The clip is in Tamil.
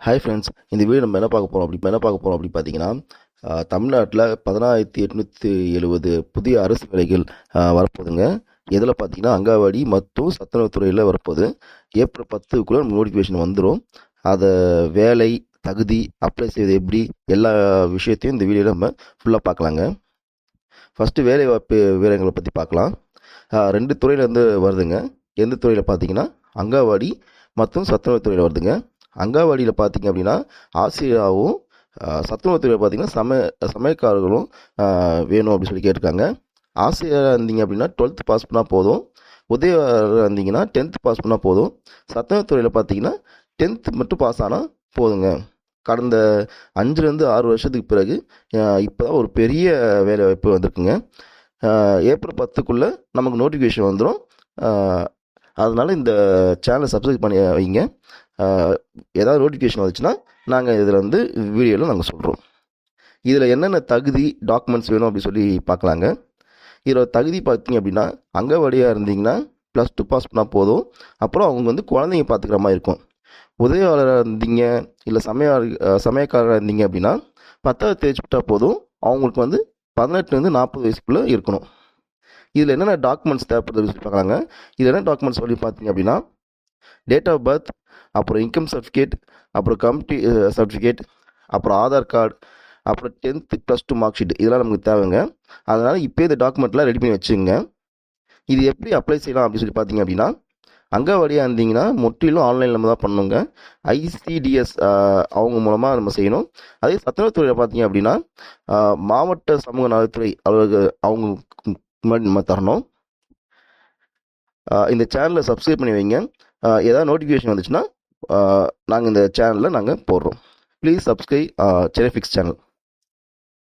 ஹாய் ஃப்ரெண்ட்ஸ், இந்த வீடியோ நம்ம என்ன பார்க்க போகிறோம் அப்படி பார்த்தீங்கன்னா, தமிழ்நாட்டில் 10,870 புதிய அரசு வேலைகள் வரப்போகுதுங்க. இதில் பார்த்தீங்கன்னா அங்கன்வாடி மற்றும் சத்துணவுத்துறையில் வரப்போகுது. ஏப்ரல் 10க்குள்ளே நோட்டிஃபிகேஷன் வந்துடும். அதை வேலை, தகுதி, அப்ளை செய்வது எப்படி, எல்லா விஷயத்தையும் இந்த வீடியோவில் நம்ம ஃபுல்லாக பார்க்கலாங்க. ஃபஸ்ட்டு வேலை வாய்ப்பு விவரங்களை பற்றி பார்க்கலாம். 2 துறையிலேருந்து வருதுங்க. எந்த துறையில் பார்த்தீங்கன்னா அங்கன்வாடி மற்றும் சத்துணவுத்துறையில் வருதுங்க. அங்கன்வாடியில் பார்த்தீங்க அப்படின்னா ஆசிரியராகவும், சத்துணவுத்துறையில் பார்த்தீங்கன்னா சமையல்காரர்களும் வேணும் அப்படின்னு சொல்லி கேட்டிருக்காங்க. ஆசிரியராக இருந்தீங்க அப்படின்னா 12th பாஸ் பண்ணால் போதும். உதவியாளராக இருந்தீங்கன்னா 10th பாஸ் பண்ணால் போதும். சத்துணவுத்துறையில் பார்த்தீங்கன்னா 10th மட்டும் பாஸ் ஆனால் போதுங்க. கடந்த 5லேருந்து 6 வருஷத்துக்கு பிறகு இப்போ தான் ஒரு பெரிய வேலை வாய்ப்பு வந்திருக்குங்க. ஏப்ரல் 10க்குள்ளே நமக்கு நோட்டிஃபிகேஷன் வந்துடும். அதனால் இந்த சேனலை சப்ஸ்கிரைப் பண்ணி வைங்க. ஏதாவது நோட்டிஃபிகேஷன் வந்துச்சுன்னா நாங்கள் இதில் வந்து வீடியோவில் நாங்கள் சொல்கிறோம். இதில் என்னென்ன தகுதி டாக்குமெண்ட்ஸ் வேணும் அப்படின்னு சொல்லி பார்க்கலாங்க. இதில் தகுதி பார்த்தீங்க அப்படின்னா அங்கன்வாடியாக இருந்தீங்கன்னா +2 பாஸ் பண்ணால் போதும். அப்புறம் அவங்க வந்து குழந்தைங்க பார்த்துக்கிற மாதிரி இருக்கும். உதவியாளராக இருந்தீங்க இல்லை சமயக்காரராக இருந்தீங்க அப்படின்னா 10வது தேர்ச்சி போதும். அவங்களுக்கு வந்து 18லேருந்து 40 வயசுக்குள்ளே இருக்கணும். இதில் என்னென்ன டாக்குமெண்ட்ஸ் தேவைப்படுது சொல்லி பார்க்கலாங்க. இதில் என்ன டாக்குமெண்ட்ஸ் சொல்லி பார்த்தீங்க அப்படின்னா டேட் ஆஃப் பர்த், அப்புறம் இன்கம் சர்டிஃபிகேட், அப்புறம் கமிட்டி சர்டிஃபிகேட், அப்புறம் ஆதார் கார்டு, அப்புறம் 10th +2 மார்க் ஷீட், இதெல்லாம் நமக்கு தேவைங்க. அதனால் இப்போ இந்த டாக்குமெண்ட்லாம் ரெடி பண்ணி வச்சுங்க. இது எப்படி அப்ளை செய்யலாம் அப்படின்னு சொல்லி பார்த்தீங்க அப்படின்னா அங்கன்வாடியாக இருந்தீங்கன்னா முற்றிலும் ஆன்லைனில் நம்ம தான் பண்ணணுங்க. ICDS அவங்க மூலமாக நம்ம செய்யணும். அதே சத்துணவுத்துறையில் பார்த்தீங்க அப்படின்னா மாவட்ட சமூக நலத்துறை அலுவலர்கள் அவங்க முன்னாடி நம்ம தரணும். இந்த சேனலை சப்ஸ்கிரைப் பண்ணி வைங்க. ஏதாவது நோட்டிஃபிகேஷன் வந்துச்சுன்னா நாங்கள் இந்த சேனலில் நாங்கள் போடுறோம். Please subscribe Chennai fix channel.